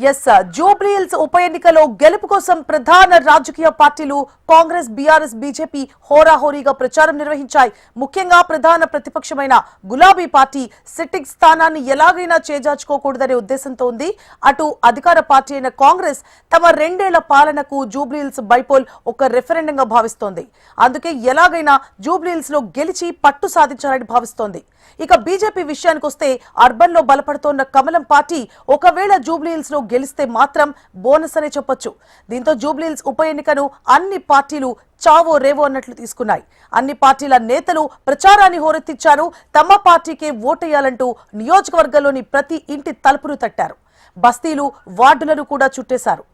Yes Jubilee hills ఉప ఎన్నికలో గెలుపు కోసం ప్రధాన రాజకీయ పార్టీలు కాంగ్రెస్, బీఆర్ఎస్, బీజేపీ హోరాహోరీగా ప్రచారం నిర్వహించాయి. ముఖ్యంగా ప్రధాన ప్రతిపక్షమైన గులాబీ పార్టీ సిట్టింగ్ స్థానాన్ని ఎలాగైనా చేజార్చుకోకూడదనే ఉద్దేశంతో ఉంది. అటు అధికార పార్టీ అయిన కాంగ్రెస్ తమ 2 ఏళ్ల పాలనకు జూబ్లీ హిల్స్ బైపోల్ ఒక రెఫరెండంగా భావిస్తోంది. అందుకే ఎలాగైనా జూబ్లీ హిల్స్ లో గెలిచి పట్టు సాధించాలని భావిస్తోంది. ఇక బీజేపీ విషయానికి వస్తే అర్బన్ లో బలపడుతోన్న కమలం పార్టీ ఒకవేళ జూబ్లీ హిల్స్ లో గెలిస్తే మాత్రం బోనస్ అనే చెప్పొచ్చు. దీంతో జూబ్లీ హిల్స్ ఉప ఎన్నికను అన్ని పార్టీలు చావో రేవో అన్నట్లు తీసుకున్నాయి. అన్ని పార్టీల నేతలు ప్రచారాన్ని హోరెత్తించారు. తమ పార్టీకే ఓటేయాలంటూ నియోజకవర్గంలోని ప్రతి ఇంటి తలుపులు తట్టారు. బస్తీలు, వార్డులను కూడా చుట్టేశారు.